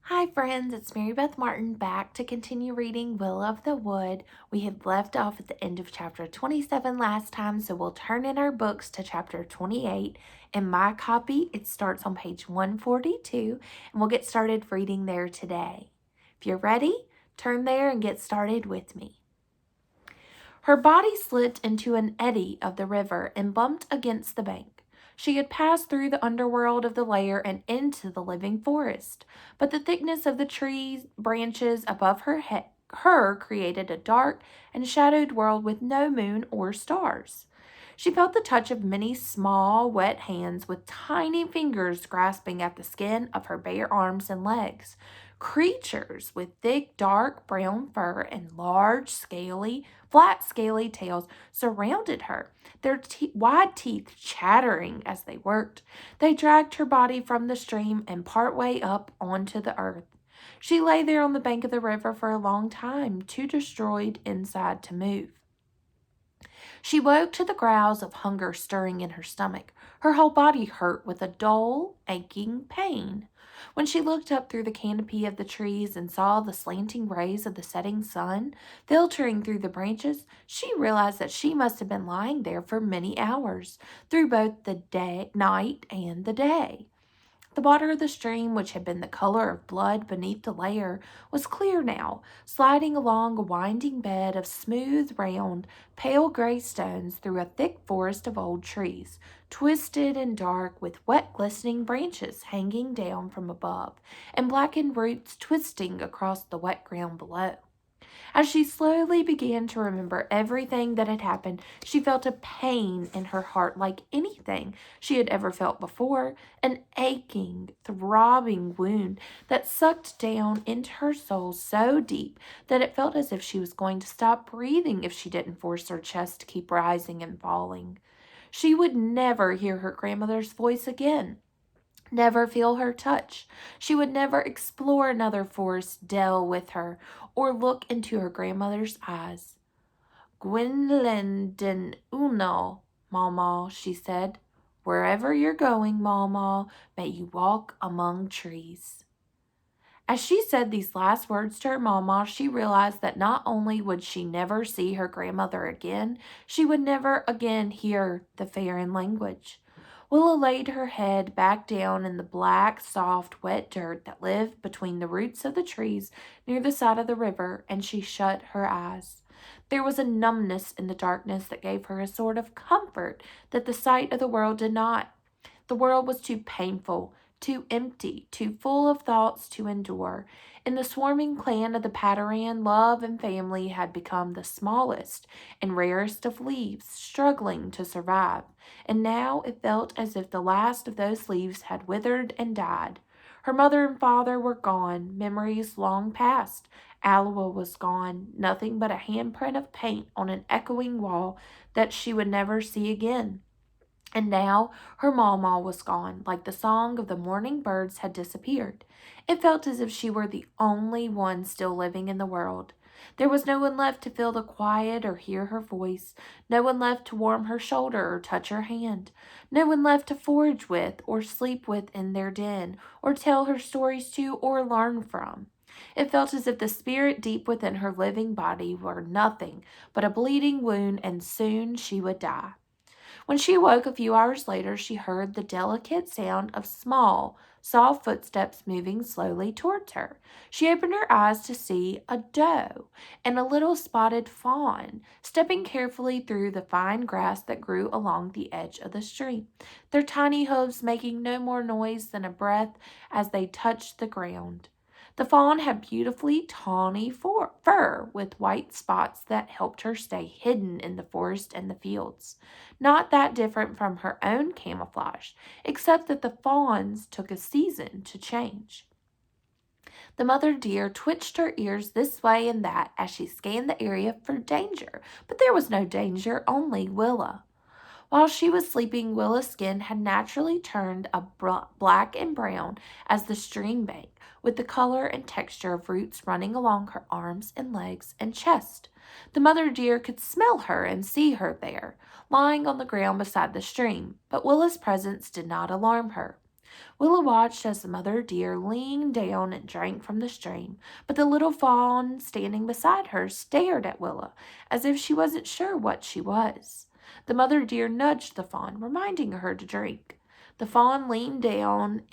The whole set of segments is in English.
Hi friends, it's Mary Beth Martin back to continue reading Willa of the Wood. We had left off at the end of chapter 27 last time, so we'll turn in our books to chapter 28. In my copy, it starts on page 142, and we'll get started reading there today. If you're ready, turn there and get started with me. Her body slipped into an eddy of the river and bumped against the bank. She had passed through the underworld of the lair and into the living forest, but the thickness of the trees branches above her created a dark and shadowed world with no moon or stars. She felt the touch of many small, wet hands with tiny fingers grasping at the skin of her bare arms and legs. Creatures with thick, dark brown fur and large, flat, scaly tails surrounded her, their wide teeth chattering as they worked. They dragged her body from the stream and partway up onto the earth. She lay there on the bank of the river for a long time, too destroyed inside to move. She woke to the growls of hunger stirring in her stomach. Her whole body hurt with a dull, aching pain. When she looked up through the canopy of the trees and saw the slanting rays of the setting sun filtering through the branches, she realized that she must have been lying there for many hours, through both the night and the day. The water of the stream, which had been the color of blood beneath the layer, was clear now, sliding along a winding bed of smooth, round, pale gray stones through a thick forest of old trees, twisted and dark, with wet, glistening branches hanging down from above, and blackened roots twisting across the wet ground below. As she slowly began to remember everything that had happened, she felt a pain in her heart like anything she had ever felt before, an aching, throbbing wound that sucked down into her soul so deep that it felt as if she was going to stop breathing if she didn't force her chest to keep rising and falling. She would never hear her grandmother's voice again, never feel her touch. She would never explore another forest dell with her or look into her grandmother's eyes. Gwynlyn den Uno, Mama, she said. Wherever you're going, Mama, may you walk among trees. As she said these last words to her Mama, she realized that not only would she never see her grandmother again, she would never again hear the Fairy language. Willa laid her head back down in the black, soft, wet dirt that lived between the roots of the trees near the side of the river, and she shut her eyes. There was a numbness in the darkness that gave her a sort of comfort that the sight of the world did not. The world was too painful, too empty, too full of thoughts to endure. In the swarming clan of the Pataran, love and family had become the smallest and rarest of leaves, struggling to survive. And now it felt as if the last of those leaves had withered and died. Her mother and father were gone, memories long past. Aloa was gone, nothing but a handprint of paint on an echoing wall that she would never see again. And now her Mama was gone, like the song of the morning birds had disappeared. It felt as if she were the only one still living in the world. There was no one left to feel the quiet or hear her voice, no one left to warm her shoulder or touch her hand, no one left to forage with or sleep with in their den, or tell her stories to or learn from. It felt as if the spirit deep within her living body were nothing but a bleeding wound, and soon she would die. When she awoke a few hours later, she heard the delicate sound of small, soft footsteps moving slowly towards her. She opened her eyes to see a doe and a little spotted fawn stepping carefully through the fine grass that grew along the edge of the stream, their tiny hooves making no more noise than a breath as they touched the ground. The fawn had beautifully tawny fur with white spots that helped her stay hidden in the forest and the fields. Not that different from her own camouflage, except that the fawn's took a season to change. The mother deer twitched her ears this way and that as she scanned the area for danger, but there was no danger, only Willa. While she was sleeping, Willa's skin had naturally turned a black and brown as the stream bank, with the color and texture of roots running along her arms and legs and chest. The mother deer could smell her and see her there, lying on the ground beside the stream, but Willa's presence did not alarm her. Willa watched as the mother deer leaned down and drank from the stream, but the little fawn standing beside her stared at Willa as if she wasn't sure what she was. The mother deer nudged the fawn, reminding her to drink. The fawn leaned down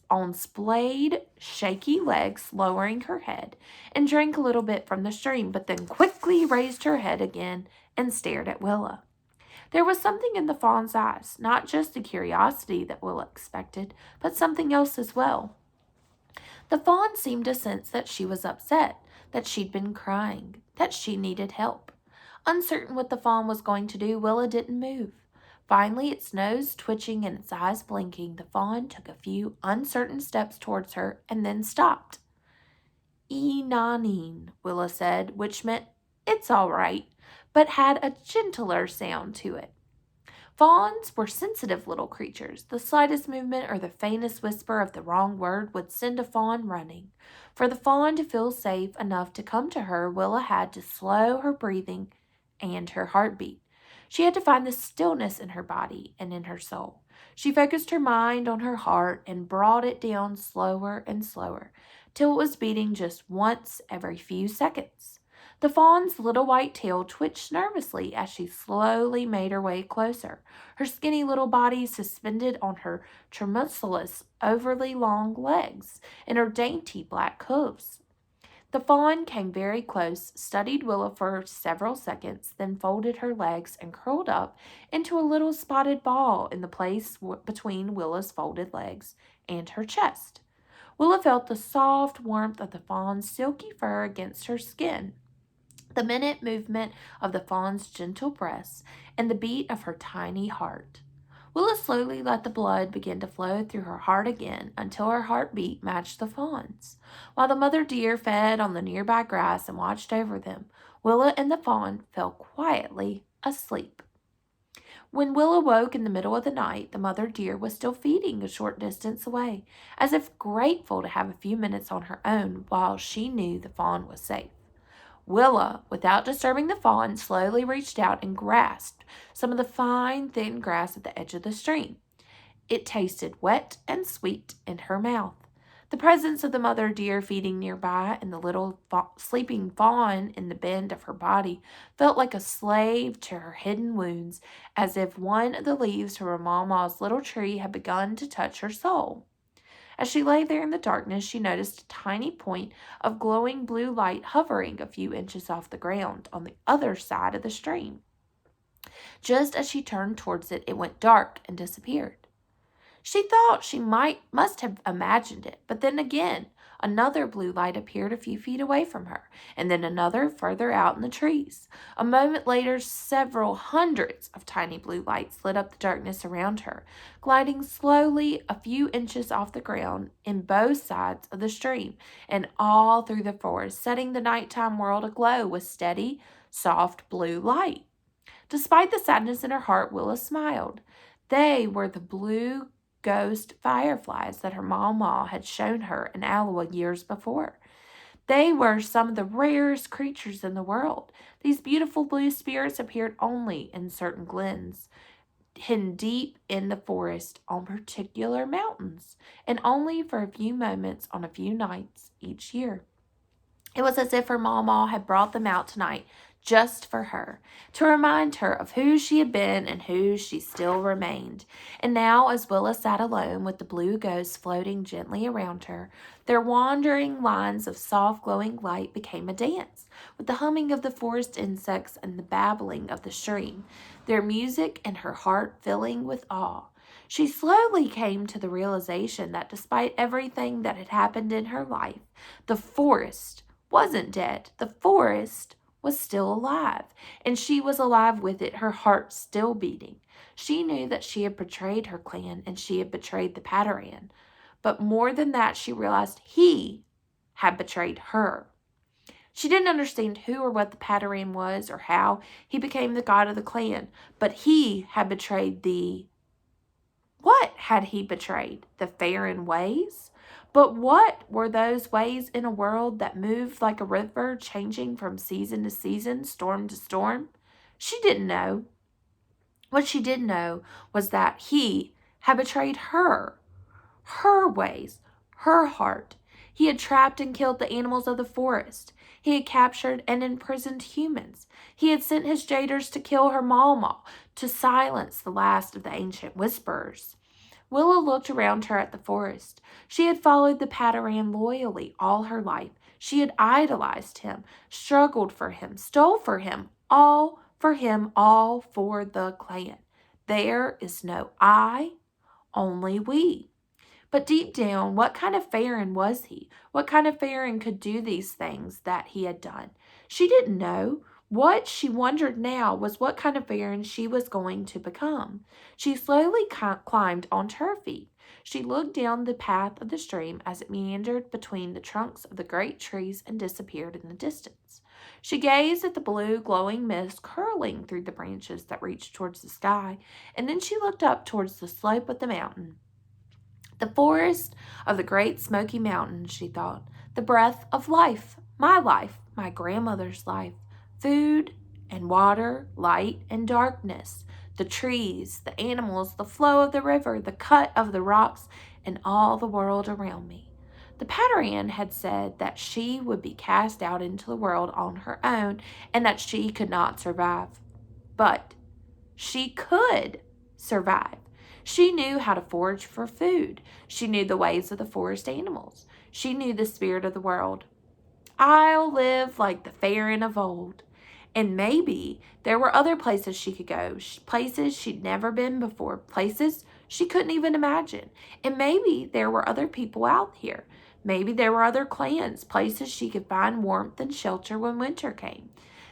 on splayed, shaky legs, lowering her head, and drank a little bit from the stream, but then quickly raised her head again and stared at Willa. There was something in the fawn's eyes, not just the curiosity that Willa expected, but something else as well. The fawn seemed to sense that she was upset, that she'd been crying, that she needed help. Uncertain what the fawn was going to do, Willa didn't move. Finally, its nose twitching and its eyes blinking, the fawn took a few uncertain steps towards her and then stopped. "E-nanine," Willa said, which meant, "It's all right," but had a gentler sound to it. Fawns were sensitive little creatures. The slightest movement or the faintest whisper of the wrong word would send a fawn running. For the fawn to feel safe enough to come to her, Willa had to slow her breathing and her heartbeat. She had to find the stillness in her body and in her soul. She focused her mind on her heart and brought it down slower and slower, till it was beating just once every few seconds. The fawn's little white tail twitched nervously as she slowly made her way closer, her skinny little body suspended on her tremulous, overly long legs and her dainty black hooves. The fawn came very close, studied Willa for several seconds, then folded her legs and curled up into a little spotted ball in the place between Willa's folded legs and her chest. Willa felt the soft warmth of the fawn's silky fur against her skin, the minute movement of the fawn's gentle breasts, and the beat of her tiny heart. Willa slowly let the blood begin to flow through her heart again until her heartbeat matched the fawn's. While the mother deer fed on the nearby grass and watched over them, Willa and the fawn fell quietly asleep. When Willa woke in the middle of the night, the mother deer was still feeding a short distance away, as if grateful to have a few minutes on her own while she knew the fawn was safe. Willa, without disturbing the fawn, slowly reached out and grasped some of the fine, thin grass at the edge of the stream. It tasted wet and sweet in her mouth. The presence of the mother deer feeding nearby and the little sleeping fawn in the bend of her body felt like a slave to her hidden wounds, as if one of the leaves from her mama's little tree had begun to touch her soul. As she lay there in the darkness, she noticed a tiny point of glowing blue light hovering a few inches off the ground on the other side of the stream. Just as she turned towards it, it went dark and disappeared. She thought she must have imagined it, but then again, another blue light appeared a few feet away from her, and then another further out in the trees. A moment later, several hundreds of tiny blue lights lit up the darkness around her, gliding slowly a few inches off the ground in both sides of the stream and all through the forest, setting the nighttime world aglow with steady, soft blue light. Despite the sadness in her heart, Willa smiled. They were the blue ghost fireflies that her mama had shown her in Aloha years before. They were some of the rarest creatures in the world. These beautiful blue spirits appeared only in certain glens, hidden deep in the forest on particular mountains, and only for a few moments on a few nights each year. It was as if her mama had brought them out tonight just for her, to remind her of who she had been and who she still remained. And now, as Willa sat alone with the blue ghosts floating gently around her, their wandering lines of soft glowing light became a dance, with the humming of the forest insects and the babbling of the stream, their music and her heart filling with awe. She slowly came to the realization that despite everything that had happened in her life, the forest wasn't dead. The forest was still alive, and she was alive with it, her heart still beating. She knew that she had betrayed her clan and she had betrayed the Padawan. But more than that, she realized he had betrayed her. She didn't understand who or what the Padawan was or how he became the god of the clan, but he had betrayed What had he betrayed? The Farron ways? But what were those ways in a world that moved like a river, changing from season to season, storm to storm? She didn't know. What she did know was that he had betrayed her. her ways, her heart. He had trapped and killed the animals of the forest. He had captured and imprisoned humans. He had sent his jailers to kill her mama, to silence the last of the ancient whisperers. Willa looked around her at the forest. She had followed the Padawan loyally all her life. She had idolized him, struggled for him, stole for him, all for him, all for the clan. There is no I, only we. But deep down, what kind of Farron was he? What kind of Farron could do these things that he had done? She didn't know. What she wondered now was what kind of Farron she was going to become. She slowly climbed onto her feet. She looked down the path of the stream as it meandered between the trunks of the great trees and disappeared in the distance. She gazed at the blue, glowing mist curling through the branches that reached towards the sky, and then she looked up towards the slope of the mountain. The forest of the great Smoky Mountains, she thought. The breath of life, my grandmother's life. Food and water, light and darkness. The trees, the animals, the flow of the river, the cut of the rocks, and all the world around me. The Padawan had said that she would be cast out into the world on her own and that she could not survive. But she could survive. She knew how to forage for food. She knew the ways of the forest animals. She knew the spirit of the world. I'll live like the Farron of old. And maybe there were other places she could go, places she'd never been before, places she couldn't even imagine. And maybe there were other people out here. Maybe there were other clans, places she could find warmth and shelter when winter came.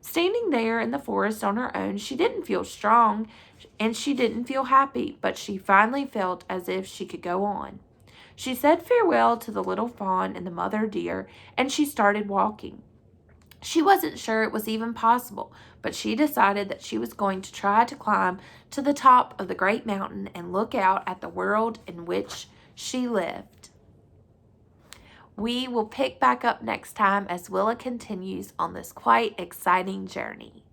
Standing there in the forest on her own, she didn't feel strong and she didn't feel happy, but she finally felt as if she could go on. She said farewell to the little fawn and the mother deer, and she started walking. She wasn't sure it was even possible, but she decided that she was going to try to climb to the top of the great mountain and look out at the world in which she lived. We will pick back up next time as Willa continues on this quite exciting journey.